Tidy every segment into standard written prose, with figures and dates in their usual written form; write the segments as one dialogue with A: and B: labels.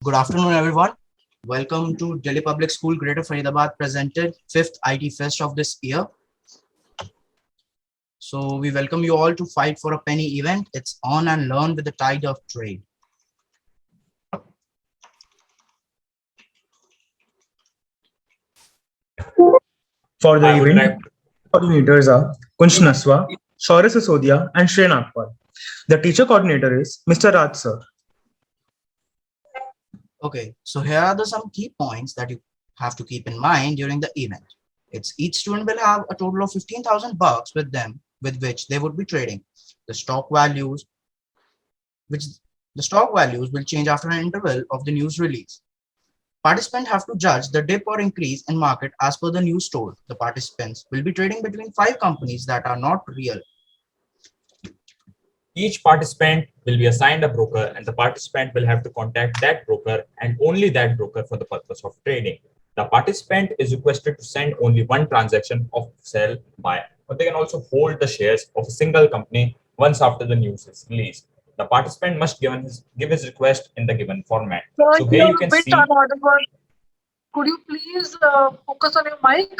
A: Good afternoon, everyone. Welcome to Delhi Public School Greater Faridabad presented 5th IT Fest of this year. So we welcome you all to Fight for a Penny event. It's on and learn with the tide of trade.
B: For the
C: I would
B: event,
C: like
B: coordinators are Kunsh Naswa, Shaurya Sisodia, and Shreya Nagpal. The teacher coordinator is Mr. Raj sir.
A: Okay, so here are some key points that you have to keep in mind during the event. It's each student will have a total of 15,000 bucks with them, with which they would be trading. The stock values, which the stock values will change after an interval of the news release. Participants have to judge the dip or increase in market as per the news told. The participants will be trading between 5 companies that are not real.
C: each participant will be assigned a broker, and the participant will have to contact that broker and only that broker for the purpose of trading. The participant is requested to send only one transaction of sell, buy, but they can also hold the shares of a single company once after the news is released. The participant must give his request in the given format.
D: Sir,
C: So here
D: you're
C: you
D: a
C: can
D: bit
C: see.
D: unaudible. Could you please focus on your mic?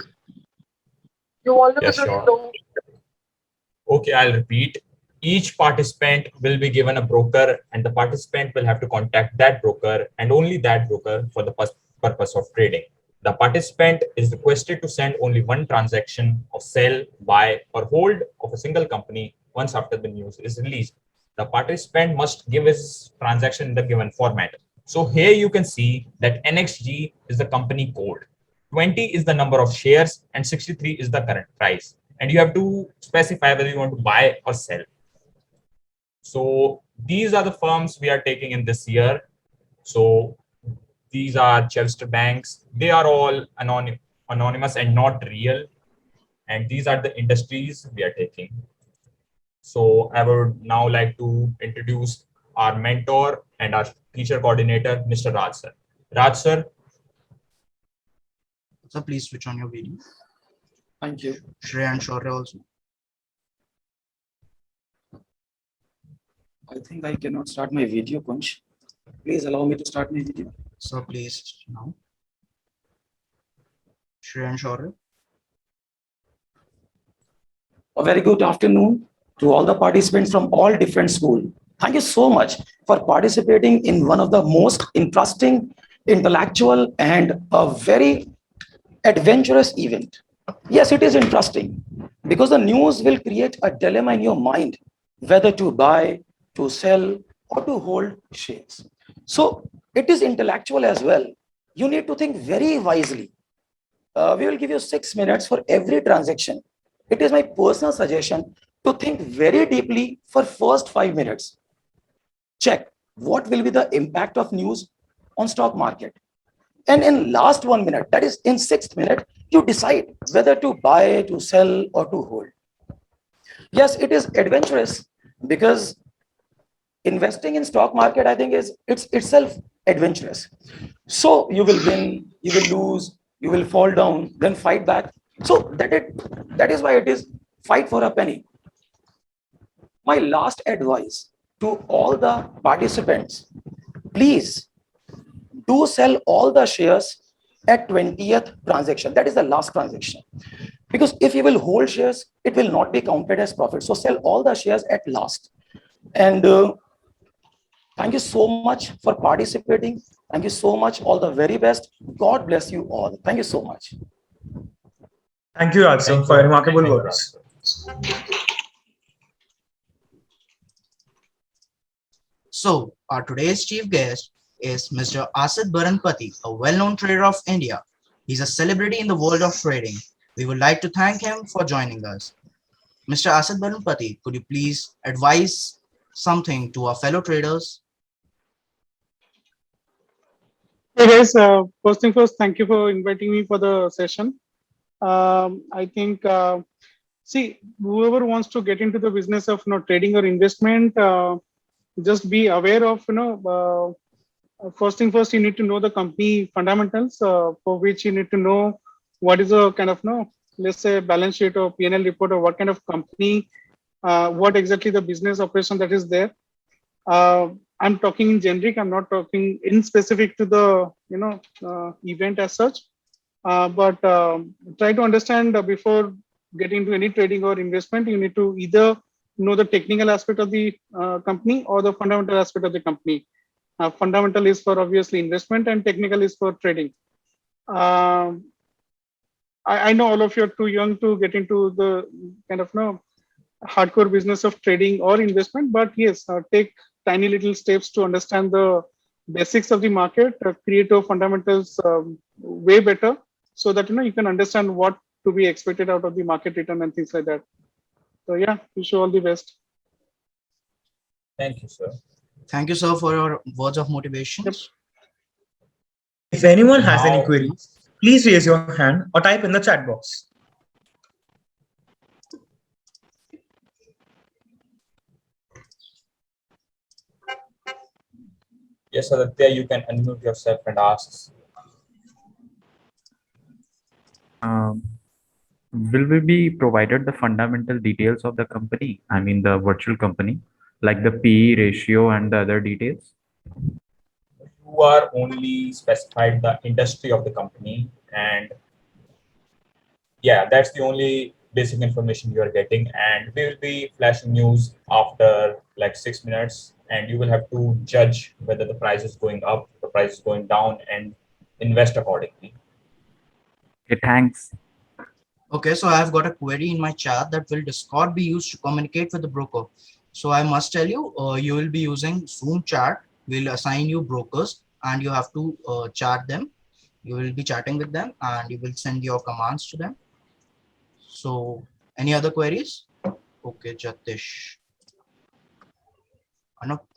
D: Your volume
C: Yeah,
D: is very
C: sure.
D: low.
C: Okay, I'll repeat. Each participant will be given a broker, and the participant will have to contact that broker and only that broker for the purpose of trading. The participant is requested to send only one transaction of sell, buy, or hold of a single company once after the news is released. The participant must give his transaction in the given format. So here you can see that NXG is the company code, 20 is the number of shares, and 63 is the current price. And you have to specify whether you want to buy or sell. So these are the firms we are taking in this year. So these are Chester banks. They are all anonymous and not real. And these are the industries we are taking. So I would now like to introduce our mentor and our teacher coordinator, Mr. Raj sir. Raj sir.
A: So please switch on your video.
E: Thank you.
A: Shreya and Shaurya also.
E: I think I cannot start my video, Kunsh. Please allow me to start my video.
A: So please now. Shreya and Shaurya.
E: A very good afternoon to all the participants from all different schools. Thank you so much for participating in one of the most interesting, intellectual, and a very adventurous event. Yes, it is interesting because the news will create a dilemma in your mind whether to buy, to sell, or to hold shares. So it is intellectual as well. You need to think very wisely. We will give you 6 minutes for every transaction. It is my personal suggestion to think very deeply for first 5 minutes. Check what will be the impact of news on stock market. And in last 1 minute, that is in 6th minute, you decide whether to buy, to sell, or to hold. Yes, it is adventurous because investing in stock market, I think, is it's itself adventurous. So you will win, you will lose, you will fall down, then fight back. So that is why it is fight for a penny. My last advice to all the participants, please do sell all the shares at 20th transaction. That is the last transaction. Because if you will hold shares, it will not be counted as profit. So sell all the shares at last. And thank you so much for participating. Thank you so much. All the very best. God bless you all. Thank you so much.
B: Thank you, Raj sir, for your remarkable
C: Thank you, Raj
B: words.
C: sir.
A: So our today's chief guest is Mr. Asid Baranpati, a well-known trader of India. He's a celebrity in the world of trading. We would like to thank him for joining us. Mr. Asid Baranpati, could you please advise something to our fellow traders?
F: Hey guys, first thing first, thank you for inviting me for the session. I think, see, whoever wants to get into the business of trading or investment, just be aware of first thing first, you need to know the company fundamentals, for which you need to know what is a kind of let's say balance sheet or P&L report, or what kind of company, what exactly the business operation that is there. I'm talking in generic. I'm not talking in specific to the event as such. But try to understand before getting into any trading or investment, you need to either know the technical aspect of the company or the fundamental aspect of the company. Fundamental is for obviously investment and technical is for trading. I know all of you are too young to get into the kind of hardcore business of trading or investment, but yes, take tiny little steps to understand the basics of the market, create your fundamentals way better, so that you can understand what to be expected out of the market return and things like that. So yeah, wish you all the best.
C: Thank you, sir.
A: Thank you, sir, for your words of motivation.
F: Yep.
B: If anyone has any
C: Now-
B: queries, please raise your hand or type in the chat box.
C: Yes, Aditya, you can unmute yourself and ask.
G: Will we be provided the fundamental details of the company? I mean, the virtual company, like the PE ratio and the other details?
C: You are only specified the industry of the company, and yeah, that's the only basic information you are getting. And we will be flashing news after like 6 minutes, and you will have to judge whether the price is going up, the price is going down, and invest accordingly.
G: Okay, thanks.
A: Okay, so I've got a query in my chat that will Discord be used to communicate with the broker? So I must tell you, you will be using Zoom chat. We'll assign you brokers and you have to chat them. You will be chatting with them and you will send your commands to them. So any other queries? Okay, Jatish.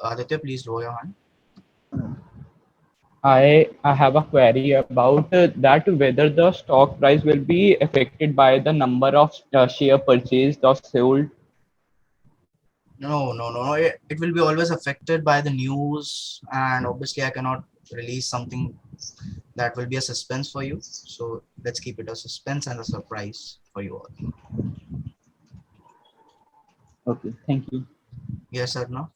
A: Aditya, please lower your hand.
H: I have a query about that whether the stock price will be affected by the number of share purchased or sold.
A: No. It will be always affected by the news, and obviously I cannot release something that will be a suspense for you. So let's keep it a suspense and a surprise for you all.
H: Okay, thank you.
A: Yes, Arnav?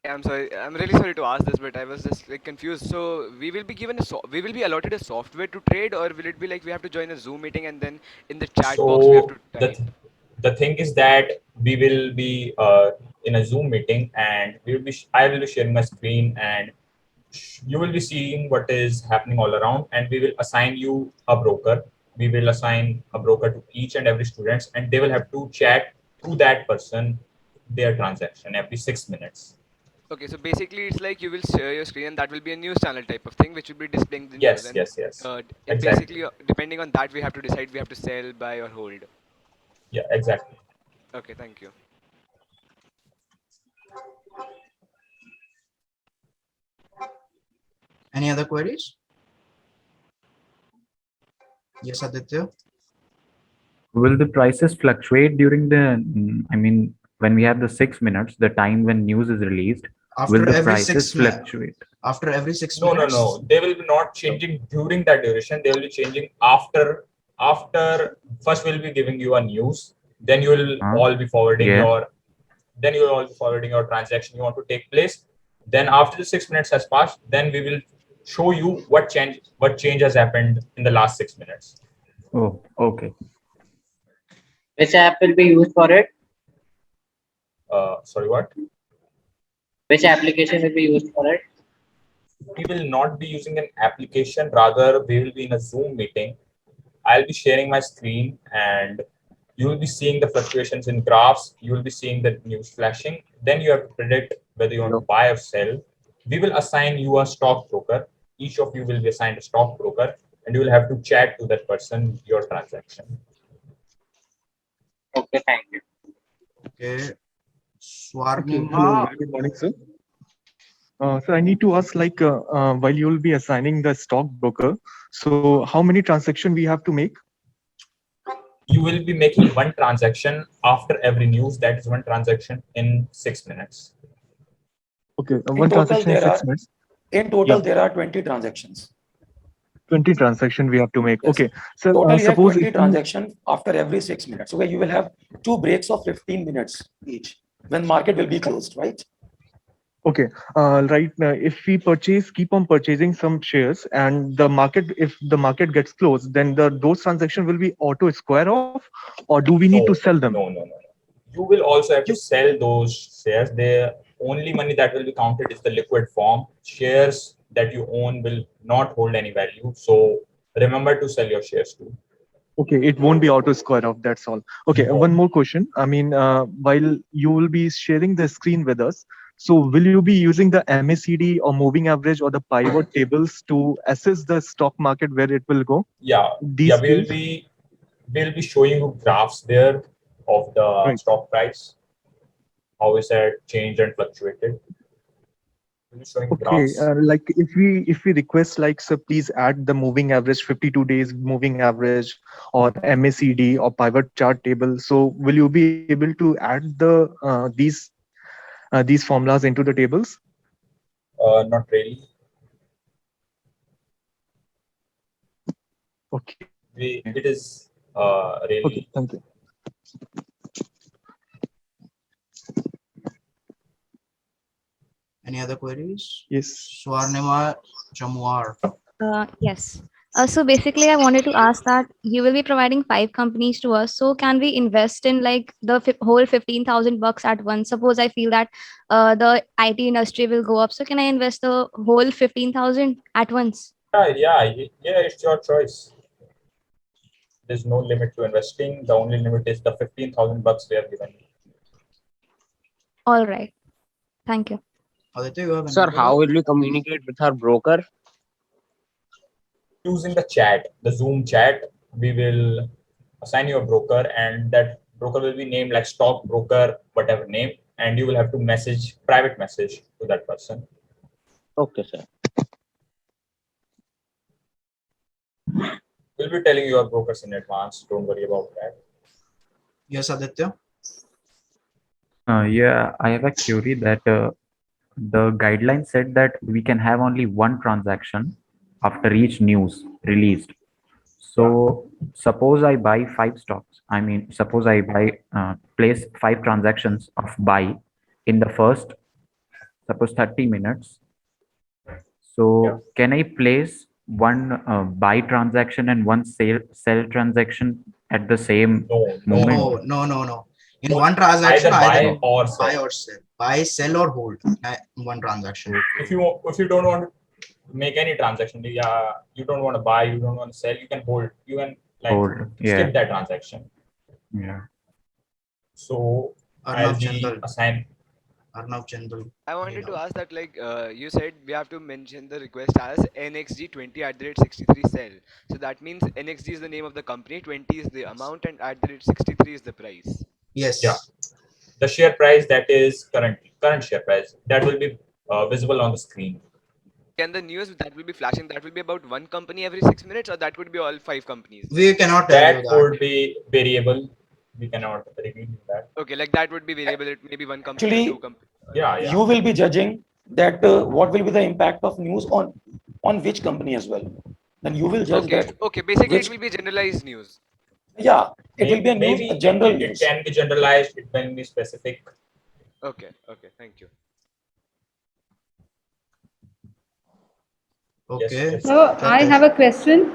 I: I'm sorry. I'm really sorry to ask this, but I was just like confused. So we will be given we will be allotted a software to trade, or will it be like we have to join a Zoom meeting and then in the chat box we have to type?
C: The thing is that we will be in a Zoom meeting, and I will be sharing my screen, and you will be seeing what is happening all around, and we will assign you a broker. We will assign a broker to each and every student, and they will have to chat to that person their transaction every 6 minutes.
I: Okay, so basically it's like you will share your screen and that will be a news channel type of thing which will be displaying the news. And,
C: Yes. Exactly.
I: Basically, depending on that, we have to decide we have to sell, buy, or hold.
C: Yeah, exactly.
I: Okay, thank you.
A: Any other queries? Yes, Aditya?
G: Will the prices fluctuate during the, I mean, when we have the 6 minutes, the time when news is released, will
A: After
G: the
A: every
G: prices
A: 6 minutes.
G: fluctuate?
A: After every 6
C: No.
A: minutes?
C: They will be not changing during that duration. They will be changing after. First, we'll be giving you a news. Then you will all be forwarding your. Then you will all be forwarding your transaction you want to take place. Then after the 6 minutes has passed, then we will show you what change has happened in the last 6 minutes.
G: Oh, okay.
J: Which app will be used for it?
C: Sorry, what?
J: Which application will be used for it?
C: We will not be using an application. Rather, we will be in a Zoom meeting. I'll be sharing my screen, and you will be seeing the fluctuations in graphs. You will be seeing the news flashing. Then you have to predict whether you want to buy or sell. We will assign you a stockbroker. Each of you will be assigned a stockbroker, and you will have to chat to that person your transaction.
J: Okay, thank you.
A: Okay. Swarnima.
K: Hello, good morning, sir. So I need to ask, like, while you will be assigning the stockbroker, so how many transactions we have to make?
C: You will be making one transaction after every news. That is one transaction in 6 minutes.
K: Okay, one transaction in 6 minutes.
E: In total, there are 20 transactions.
K: 20 transactions we have to make.
E: Yes.
K: Okay, so
E: Totally,
K: suppose
E: 20 transactions after every 6 minutes. Okay, you will have 2 breaks of 15 minutes each when market will be closed, right?
K: Okay, right now, if we keep on purchasing some shares, and if the market gets closed, then those transactions will be auto square off, or do we need to
C: No,
K: sell them?
C: no. You will also have to sell those shares. The only money that will be counted is the liquid form. Shares that you own will not hold any value. So remember to sell your shares too.
K: Okay, it won't be auto square off. That's all. Okay,
C: No.
K: one more question. I mean, while you will be sharing the screen with us, so will you be using the MACD or moving average or the pivot tables to assess the stock market where it will go?
C: Yeah,
K: These
C: we'll
K: tools?
C: be showing you graphs there of the
K: Right.
C: stock price, how is it changed and fluctuated. We'll be showing
K: Okay,
C: graphs.
K: like if we request like, so please add the moving average, 52 days moving average, or MACD or pivot chart table. So will you be able to add these formulas into the tables?
C: Not really.
K: Okay.
C: It is
K: Okay,
C: really.
K: thank you.
A: Any other queries?
K: Yes.
A: Swarnima Jamwar.
L: Yes. So basically, I wanted to ask that you will be providing 5 companies to us. So can we invest in like the whole 15,000 bucks at once? Suppose I feel that the IT industry will go up. So can I invest the whole 15,000 at once?
C: Yeah, it's your choice. There's no limit to investing. The only limit is the 15,000 bucks we have given you.
L: All right. Thank you.
A: Aditya, you have
J: Sir,
A: another
J: how
A: doubt?
J: will we communicate with our broker?
C: Using the chat, the Zoom chat, we will assign you a broker, and that broker will be named like stock broker, whatever name, and you will have to private message to that person.
J: Okay, sir.
C: We'll be telling your brokers in advance. Don't worry about that.
A: Yes, Aditya.
G: Yeah, I have a query that the guideline said that we can have only one transaction after each news released. So suppose I buy 5 stocks. I mean, suppose I place 5 transactions of buy in the first, suppose 30 minutes. So can I place one buy transaction and one sell transaction at the same moment?
A: No. In one transaction,
C: either buy or
A: buy
C: sell.
A: or sell. Buy, sell, or hold in one transaction.
C: If you don't want to make any transaction, you don't want to buy, you don't want to sell, you can hold. You can
G: Hold, yeah.
C: skip that transaction.
G: Yeah.
C: So
A: Arnav
C: I'll be
A: Jindal.
C: assign.
A: Arnav Jindal.
I: I wanted to ask that, like, you said we have to mention the request as NXG20 @63 sell. So that means NXG is the name of the company, 20 is the amount, and @63 is the price.
A: Yes.
C: Yeah. The share price that is current share price that will be visible on the screen.
I: Can the news that will be flashing, that will be about one company every 6 minutes, or that would be all 5 companies?
A: We cannot tell you
C: That
A: that.
C: would be variable. We cannot reveal that.
I: Okay, like that would be variable. It may be one company or
E: Actually,
I: 2 companies.
C: Yeah.
E: you will be judging that what will be the impact of news on which company as well. Then you will judge that.
I: Okay, basically
E: which-
I: it will be generalized news.
E: Yeah, it will be a news,
C: Maybe
E: a general
C: it
E: news.
C: can be generalized. It can be specific.
I: Okay, thank you.
A: Okay.
C: Yes.
M: So I have a question.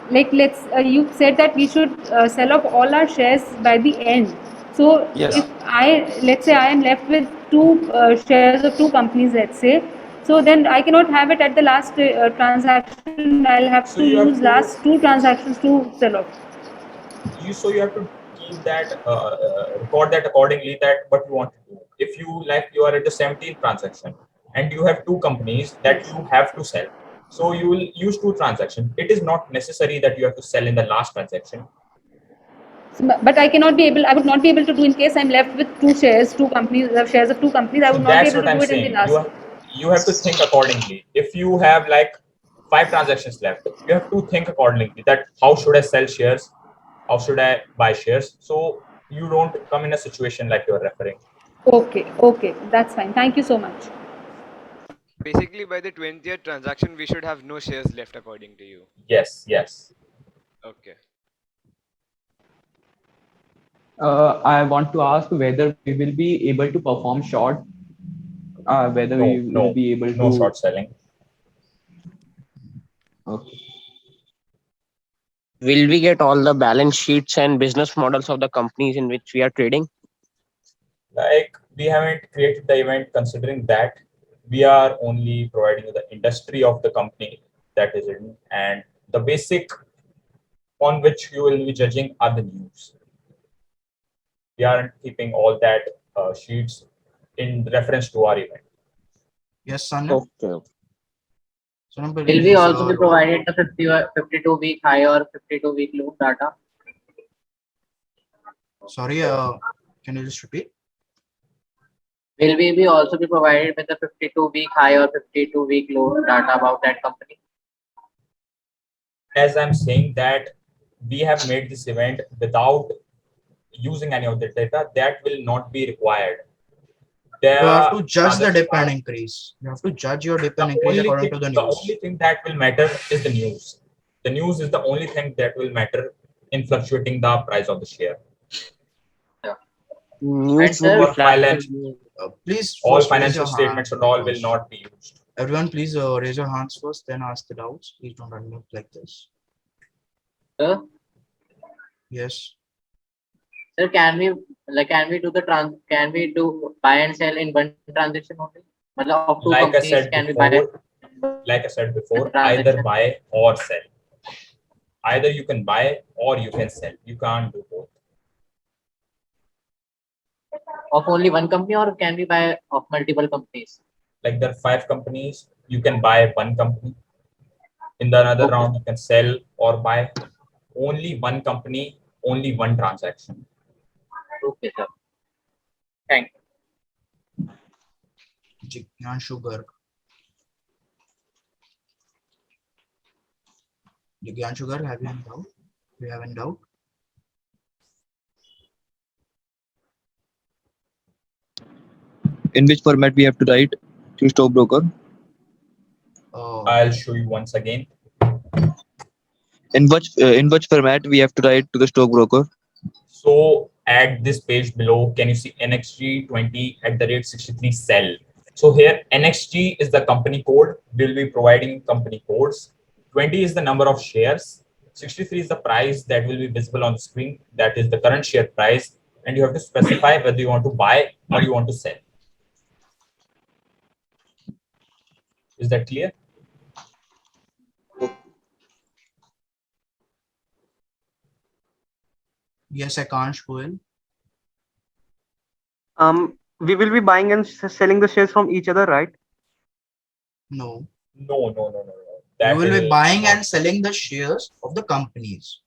M: Like you said that we should sell off all our shares by the end. So
E: Yes.
M: if let's say I am left with 2 shares of 2 companies, let's say, so then I cannot have it at the last transaction. I'll have
C: So
M: to
C: you have
M: use
C: to-
M: last 2 transactions to sell off.
C: You have to keep that record that accordingly, that what you want to do. If you are at the 17th transaction and you have 2 companies that you have to sell, so you will use 2 transactions. It is not necessary that you have to sell in the last transaction.
M: But I would not be able to do in case I'm left with 2 shares, 2 companies, shares of 2 companies. I
C: So
M: would not be
C: that's
M: able
C: what
M: to
C: I'm
M: do it in the
C: saying.
M: last.
C: You have to think accordingly. If you have like 5 transactions left, you have to think accordingly that how should I sell shares, how should I buy shares, so you don't come in a situation like you're referring.
M: Okay, that's fine. Thank you so much.
I: Basically, by the 20th transaction, we should have no shares left, according to you.
C: Yes.
I: Okay.
H: I want to ask whether we will be able to perform short. Whether
C: No,
H: we will
C: no,
H: be able
C: no
H: to.
C: short selling.
H: Okay.
J: Will we get all the balance sheets and business models of the companies in which we are trading?
C: Like, we haven't created the event considering that. We are only providing you the industry of the company that is in, and the basic on which you will be judging are the news. We aren't keeping all that sheets in reference to our event.
A: Yes, Sanam.
J: Okay.
A: Sanam,
J: Will we
A: please,
J: also be provided the 52-week high or 52-week low data?
A: sorry, can you just repeat?
J: Will we be also be provided with the 52-week high or 52-week low data about that company?
C: As I'm saying that we have made this event without using any of the data, that will not be required.
A: You have to
C: The
A: judge the
C: other
A: dip and
C: part,
A: increase. You have to judge your dip
C: the
A: and increase
C: only
A: according
C: thing,
A: to the
C: the
A: news.
C: only thing that will matter is the news. The news is the only thing that will matter in fluctuating the price of the share.
J: News
C: And
J: will
C: for finance,
A: Please,
C: all
A: first raise
C: financial
A: your hand
C: statements and all will
A: first.
C: not be used.
A: Everyone, please raise your hands first, then ask the doubts. Please don't unmute like this.
J: Sir,
A: Yes.
J: sir, can we do can we do buy and sell in one transaction only? Matlab, of two
C: Like I
J: companies,
C: said
J: can we buy
C: before, either
J: transaction?
C: buy or sell. Either you can buy or you can sell. You can't do both.
J: Of only one company, or can we buy of multiple companies?
C: Like there are 5 companies, you can buy one company. In the another round, you can sell or buy only one company, only one transaction.
J: Okay, sir. Thank you.
A: Jignanshu Garg. Jignanshu Garg, have you any doubt? Do you have any doubt?
N: In which format we have to write to stockbroker?
C: I'll show you once again.
N: In which format we have to write to the stockbroker?
C: So at this page below, can you see NXG20@63 sell? So here NXG is the company code. We'll be providing company codes. 20 is the number of shares. 63 is the price that will be visible on the screen. That is the current share price. And you have to specify whether you want to buy or you want to sell. Is that clear?
A: Yes, Akansh Goel.
O: We will be buying and selling the shares from each other, right?
A: No.
C: No.
A: You will be buying and selling the shares of the companies.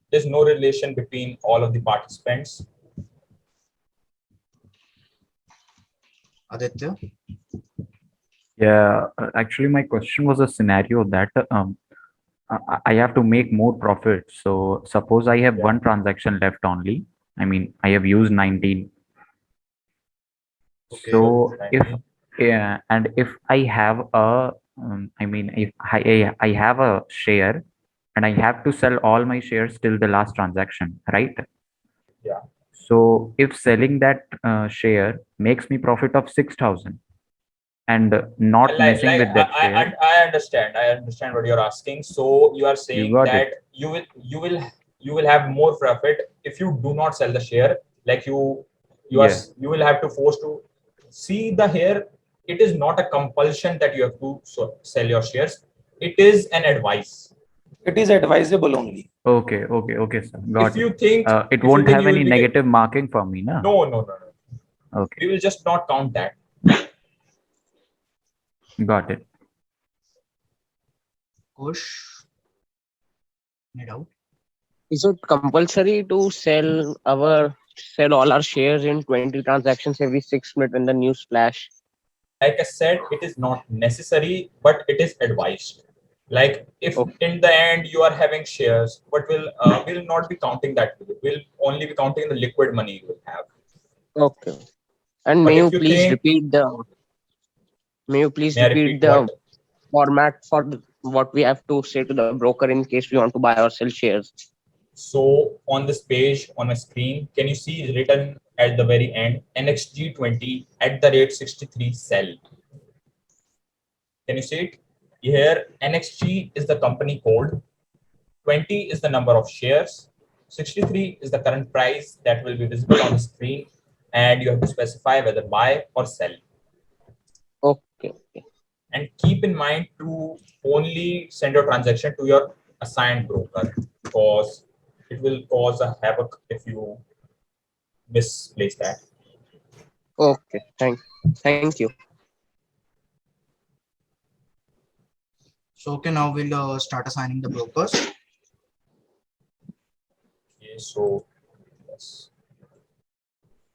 C: There's no relation between all of the participants.
A: Aditya?
G: Yeah, actually, my question was a scenario that I have to make more profit. So suppose I have one transaction left only. I mean, I have used 19.
C: Okay,
G: So if I have a, I mean, if I have a share and I have to sell all my shares till the last transaction, right?
C: Yeah.
G: So if selling that share makes me profit of 6,000 and not messing with that share.
C: I understand what you're asking. So you are saying
G: got
C: that
G: it.
C: you will have more profit if you do not sell the share. Like you will have to force to see the here. It is not a compulsion that you have to sell your shares. It is an advice.
E: It is advisable only.
G: Okay, sir. Got
C: If you think
G: it won't have any negative marking for me, na?
C: No.
G: Okay.
C: We will just not count that.
G: Got it.
A: Kush? Any doubt?
J: Is it compulsory to sell all our shares in 20 transactions every 6 minutes when the news flash?
C: Like I said, it is not necessary, but it is advised. Like if in the end you are having shares, but we'll not be counting that. We'll only be counting the liquid money you will have.
J: Okay. And may you please repeat the format for what we have to say to the broker in case we want to buy or sell shares?
C: So on this page on my screen, can you see written at the very end NXG20 @63 sell? Can you see it? Here NXG is the company code, 20 is the number of shares, 63 is the current price that will be visible on the screen, and you have to specify whether buy or sell.
J: Okay.
C: And keep in mind to only send your transaction to your assigned broker, because it will cause a havoc if you misplace that.
J: Okay. Thank you.
A: So okay, now we'll start assigning the brokers.
C: Okay, so yes.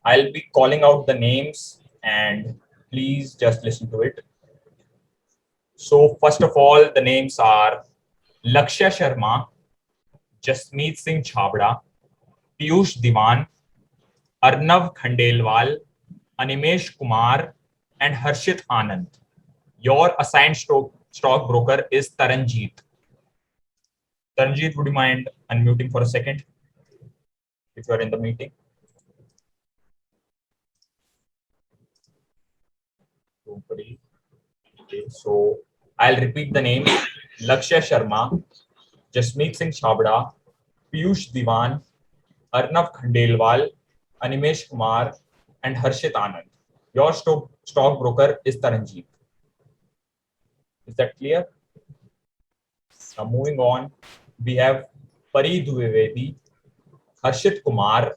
C: I'll be calling out the names and please just listen to it. So first of all, the names are Lakshya Sharma, Jasmeet Singh Chhabra, Piyush Diwan, Arnav Khandelwal, Animesh Kumar, and Harshit Anand. Your assigned stockbroker is Taranjeet. Taranjeet, would you mind unmuting for a second if you are in the meeting? Don't worry. Okay, so I'll repeat the names: Lakshya Sharma, Jasmeet Singh Chhabra, Piyush Diwan, Arnav Khandelwal, Animesh Kumar, and Harshit Anand. Your stockbroker is Taranjeet. Is that clear? Now moving on, we have Pari Dwivedi, Harshit Kumar,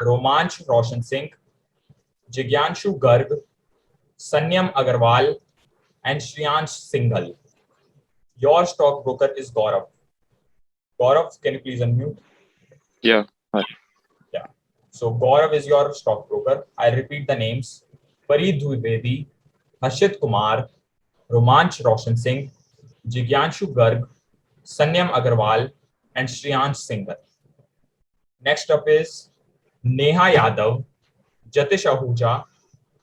C: Romanch Roshan Singh, Jigyanshu Garg, Sanyam Agarwal, and Shriyansh Singhal. Your stockbroker is Gaurav. Gaurav, can you please unmute?
N: Yeah.
C: Yeah. So Gaurav is your stockbroker. I'll repeat the names: Pari Dwivedi, Harshit Kumar, Romanch Roshan Singh, Jigyanshu Garg, Sanyam Agarwal, and Shriyansh Singhal. Next up is Neha Yadav, Jatish Ahuja,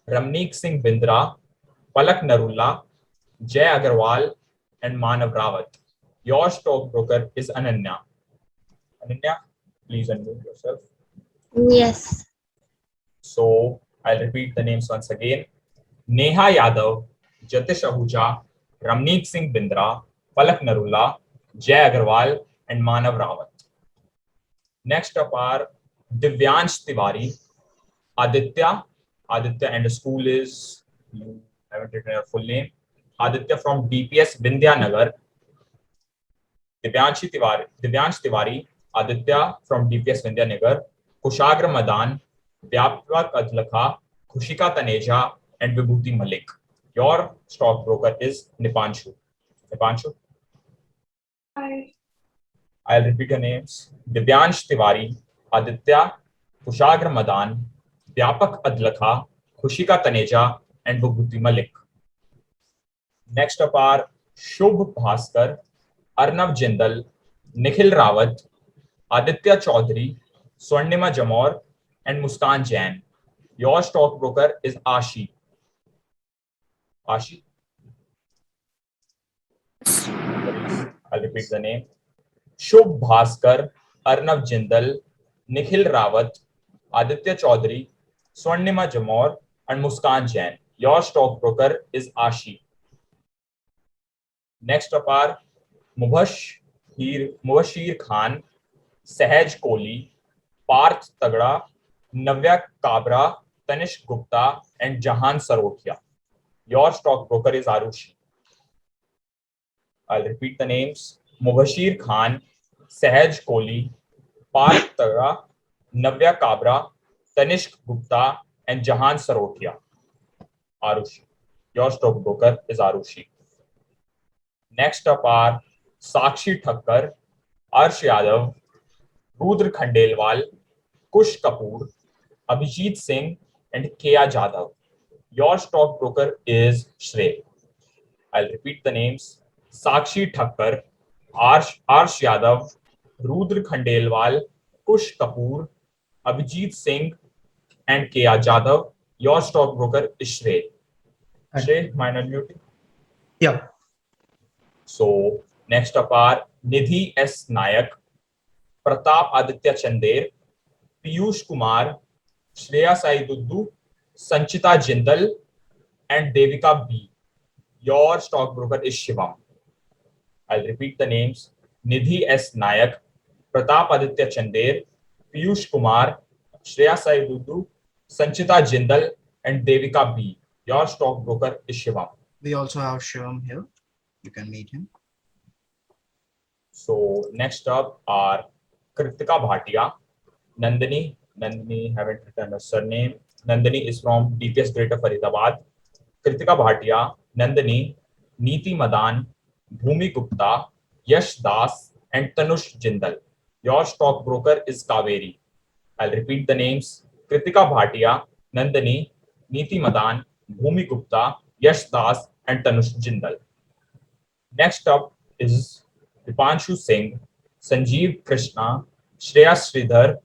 C: Ramneek Singh Bindra, Palak Narulla, Jay Agarwal, and Manav Rawat. Your stockbroker is Ananya. Ananya, please unmute yourself.
L: Yes.
C: So I'll repeat the names once again: Neha Yadav, Jatish Ahuja, Ramneek Singh Bindra, Palak Narulla, Jay Agarwal, and Manav Rawat. Next up are Divyansh Tiwari, Aditya and the school is, you haven't written your full name, Aditya from DPS Vindhyanagar, Divyansh Tiwari, Aditya from DPS Vindhyanagar, Kushagra Madan, Vyapak Adlakha, Khushika Taneja, and Vibhuti Malik. Your stockbroker is Nipanshu.
D: Hi.
C: I'll repeat your names: Divyansh Tiwari, Aditya, Kushagra Madan, Vyapak Adlakha, Khushika Taneja, and Vibhuti Malik. Next up are Shubh Bhaskar, Arnav Jindal, Nikhil Rawat, Aditya Chaudhary, Swarnima Jamor, and Muskan Jain. Your stockbroker is Ashi. I'll repeat the name: Shubh Bhaskar, Arnav Jindal, Nikhil Rawat, Aditya Chaudhary, Swarnima Jamor, and Muskan Jain. Your stockbroker is Ashi. Next up are Mubashir Khan, Sahaj Kohli, Parth Tagda, Navya Kabra, Tanishq Gupta, and Jahan Sarotia. Your stockbroker is Arushi. I'll repeat the names: Mubashir Khan, Sahaj Kohli, Parth Tagda, Navya Kabra, Tanishq Gupta, and Jahan Sarotia. Arushi. Your stockbroker is Arushi. Next up are Sakshi Thakkar, Arsh Yadav, Rudra Khandelwal, Kush Kapoor, Abhijit Singh, and Kea Jadhav. Your stockbroker is Shrey. I'll repeat the names: Sakshi Thakkar, Arsh Yadav, Rudra Khandelwal, Kush Kapoor, Abhijit Singh, and Kea Jadhav. Your stockbroker is Shrey. Shrey, mind unmuting?
B: Yeah.
C: So next up are Nidhi S. Nayak, Pratap Aditya Chander, Piyush Kumar, Shreya Sai Duddu, Sanchita Jindal, and Devika B. Your stockbroker is Shivam. I'll repeat the names: Nidhi S. Nayak, Pratap Aditya Chander, Piyush Kumar, Shreya Sai Duddu, Sanchita Jindal, and Devika B. Your stockbroker is Shivam.
A: We also have Shivam here. You can meet him.
C: So next up are Kritika Bhatia, Nandini. Nandini haven't written a surname. Nandini is from DPS Greater Faridabad. Kritika Bhatia, Nandini, Neeti Madan, Bhumi Gupta, Yash Das, and Tanush Jindal. Your stockbroker is Kaveri. I'll repeat the names: Kritika Bhatia, Nandini, Neeti Madan, Bhumi Gupta, Yash Das, and Tanush Jindal. Next up is Dipanshu Singh, Sanjeev Krishna, Shreya Sridhar,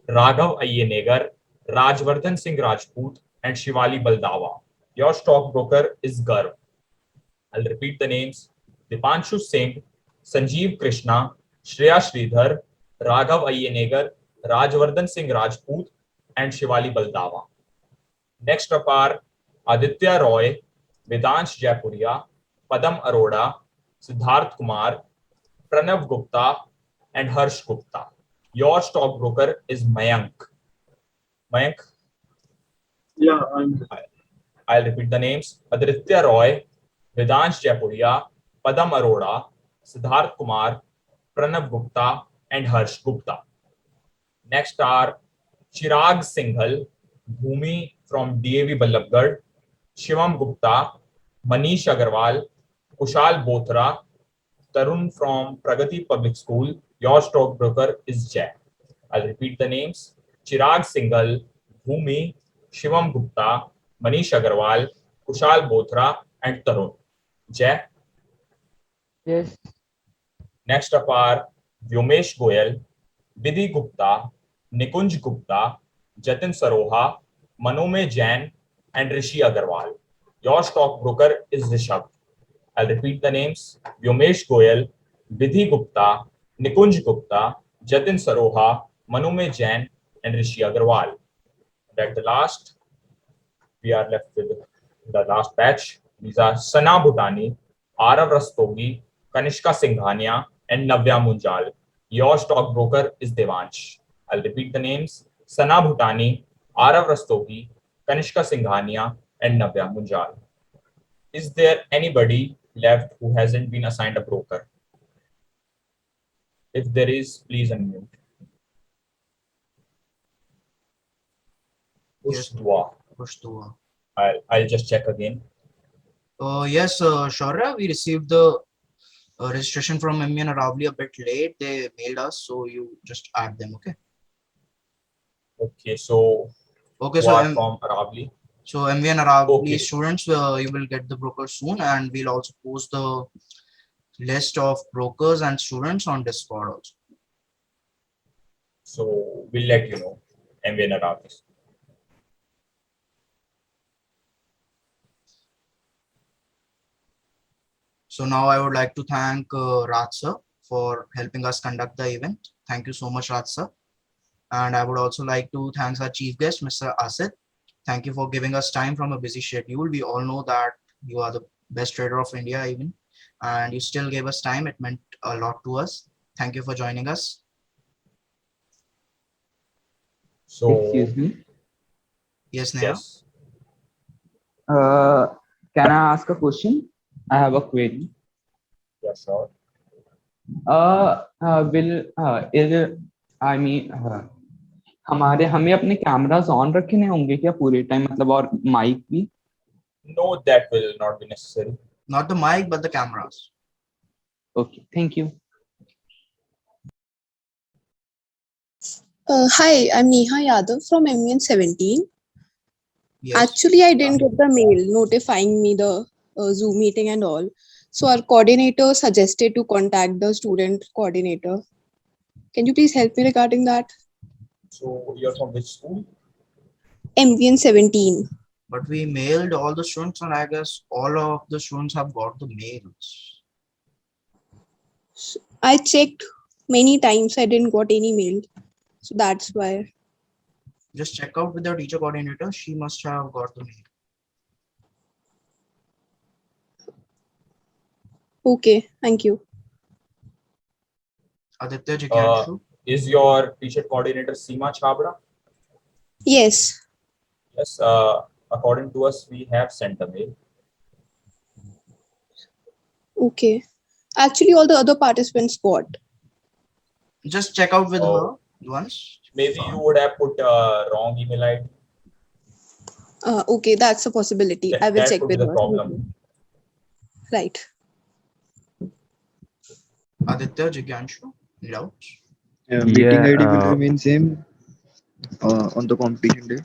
C: Raghav Ayyenegar, Rajvardhan Singh Rajput, and Shivali Baldawa. Your stockbroker is Garv. I'll repeat the names: Dipanshu Singh, Sanjeev Krishna, Shreya Sridhar, Raghav Ayyenegar, Rajvardhan Singh Rajput, and Shivali Baldawa. Next up are Aditya Roy, Vedansh Jaipuria, Padam Arora, Siddharth Kumar, Pranav Gupta, and Harsh Gupta. Your stockbroker is Mayank. Mayank?
B: Yeah,
C: I'll repeat the names: Aditya Roy, Vedansh Jaipuria, Padam Arora, Siddharth Kumar, Pranav Gupta, and Harsh Gupta. Next are Chirag Singhal, Bhumi from DAV Ballabgarh, Shivam Gupta, Manish Agarwal, Kushal Bothra, Tarun from Pragati Public School. Your stockbroker is Jay. I'll repeat the names: Chirag Singhal, Bhumi, Shivam Gupta, Manish Agarwal, Kushal Bothra, and Tarun. Jay?
H: Yes.
C: Next up are Vyomesh Goyal, Vidhi Gupta, Nikunj Gupta, Jatin Saroha, Manome Jain, and Rishi Agarwal. Your stockbroker is Rishabh. I'll repeat the names: Vyomesh Goyal, Vidhi Gupta, Nikunj Gupta, Jatin Saroha, Manome Jain, and Rishi Agarwal. At the last, we are left with the last batch. These are Sana Bhutani, Arav Rastogi, Kanishka Singhania, and Navya Munjal. Your stockbroker is Devansh. I'll repeat the names: Sana Bhutani, Arav Rastogi, Kanishka Singhania, and Navya Munjal. Is there anybody left who hasn't been assigned a broker? If there is, please unmute.
A: Yes,
C: Pushdwa.
A: Pushdwa.
C: I'll just check again.
A: Yes, Shaurya, we received the registration from ME and Aravali a bit late. They mailed us, so you just add them, okay?
C: Okay, so
A: Okay,
C: who
A: so
C: are from Aravali?
A: So MV and Aravali
C: Okay.
A: students, you will get the broker soon, and we'll also post the list of brokers and students on Discord also.
C: So we'll let you know. MV and Aravali.
A: So now I would like to thank Raj sir for helping us conduct the event. Thank you so much, Raj sir. And I would also like to thank our chief guest, Mr. Asit. Thank you for giving us time from a busy schedule. We all know that you are the best trader of India even, and you still gave us time. It meant a lot to us. Thank you for joining us.
C: So
H: Excuse me.
A: Yes, Neha.
C: yes.
H: Can I ask a question? I have a query.
C: Yeah, sure.
H: हमें अपने cameras on रखने होंगे क्या पूरे time, मतलब, और mic भी?
C: No, that will not be necessary.
A: Not the mic, but the cameras.
H: Okay, thank you.
P: Hi, I'm Neha Yadav from MEN 17.
A: Yes.
P: Actually, I didn't get the mail notifying me the Zoom meeting and all. So our coordinator suggested to contact the student coordinator. Can you please help me regarding that?
C: So you're from which school?
P: MEN 17.
A: But we mailed all the students, and I guess all of the students have got the mails.
P: I checked Many times I didn't got any mail. So that's why.
A: Just check out with the teacher coordinator. She must have got the mail.
P: Okay, thank you.
A: Aditya Jigyanshu.
C: Is your teacher coordinator Seema Chabra?
P: Yes.
C: Yes. According to us, we have sent a mail.
P: Okay. Actually, all the other participants got.
A: Just check out with her once.
C: Maybe you would have put a wrong email ID.
P: Okay, that's a possibility. I will
C: That
P: check
C: could be
P: with
C: the
P: her.
C: problem.
P: Right.
A: Aditya Jigyanshu. Doubts?
N: Meeting ID will
G: Yeah,
N: remain same on the competition day.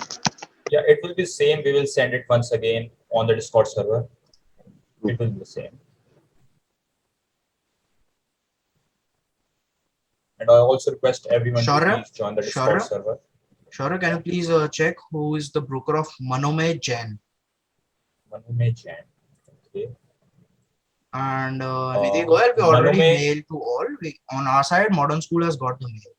C: Yeah, it will be same. We will send it once again on the Discord server. It will be the same. And I also request everyone to
A: Shaurya?
C: please join the Discord
A: Shaurya?
C: server.
A: Shaurya, can you please check who is the broker of Manome Jain?
C: Manome Jain. Okay.
A: And Nidhi Goyal, we already
C: Manome-
A: mailed to all. On our side, Modern School has got the mail.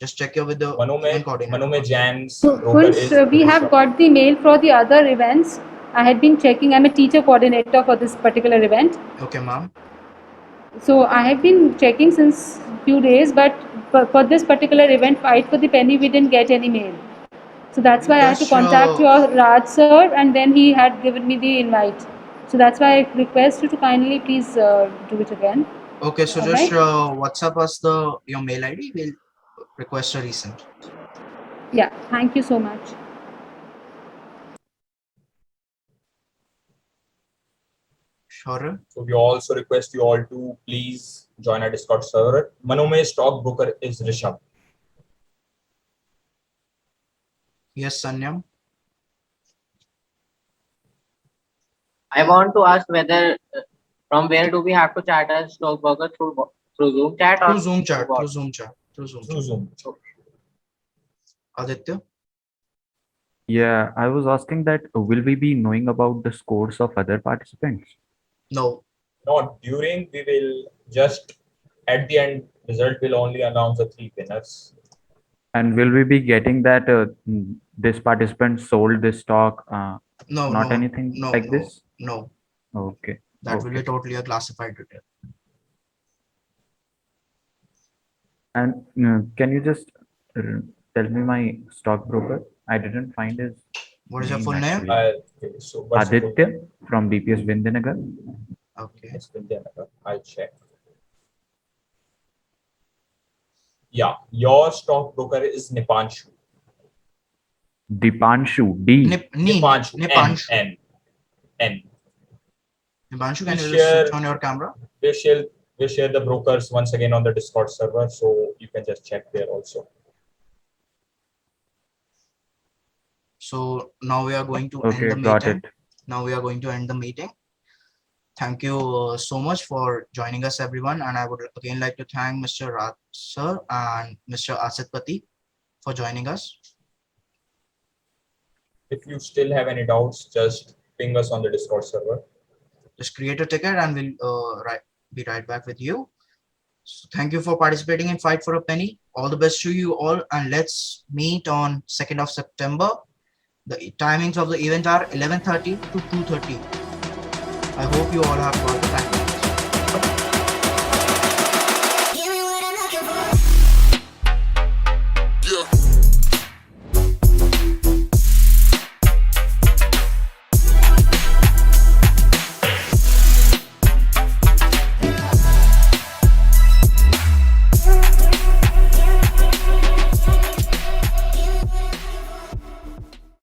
A: Just check here with the event coordinator.
C: Manome Jain's
M: So
C: broker
M: once
C: is
M: we have got the mail for the other events, I had been checking. I'm a teacher coordinator for this particular event.
A: Okay, ma'am.
M: So I have been checking since few days, but for this particular event, Fight for the Penny, we didn't get any mail. So that's why I had to
A: Just,
M: contact your Raj sir, and then he had given me the invite. So that's why I request you to kindly please do it again.
A: Okay, so
M: All
A: just
M: right.
A: WhatsApp us your mail ID. We'll request a resend.
M: Yeah, thank you so much.
A: Sure.
C: So we also request you all to please join our Discord server. Manome stockbroker is Rishabh.
A: Yes, Sanyam.
Q: I want to ask whether from where do we have to chat as stockbroker through Zoom chat or
A: Through Zoom chat.
Q: what?
A: Through Zoom chat. Through Zoom.
C: Through Zoom.
A: Aditya.
G: yeah. I was asking that will we be knowing about the scores of other participants?
A: No.
C: Not during, we will just at the end, result will only announce the 3 winners.
G: And will we be getting that this participant sold this stock?
A: No,
G: Not
A: no,
G: anything
A: no,
G: like
A: no,
G: this?
A: no.
G: Okay.
A: That will
G: okay.
A: be totally a classified detail.
G: And can you just tell me my stockbroker? I didn't find his
A: What is your
G: name
A: full name?
G: actually.
C: Okay, so what's your full
G: Aditya
C: name?
G: from DPS Vindhyanagar.
A: Okay.
C: Yes, Vindhyanagar. I'll check. Yeah, your stockbroker is Nipanshu.
G: Dipanshu. D.
C: Nipanshu.
A: Nipanshu.
C: N.
A: Nipanshu, can you
C: We'll
A: just
C: share-
A: switch on your camera?
C: We'll share the brokers once again on the Discord server, so you can just check there also.
A: So now we are going to end
G: Okay,
A: the
G: got
A: meeting.
G: it.
A: Now we are going to end the meeting. Thank you so much for joining us, everyone. And I would again like to thank Mr. Raj sir and Mr. Asit Pati for joining us.
C: If you still have any doubts, just ping us on the Discord server.
A: Just create a ticket and we'll be right back with you. So thank you for participating in Fight for a Penny. All the best to you all, and let's meet on 2nd of September. The timings of the event are 11:30 to 2:30. I hope you all have got the time.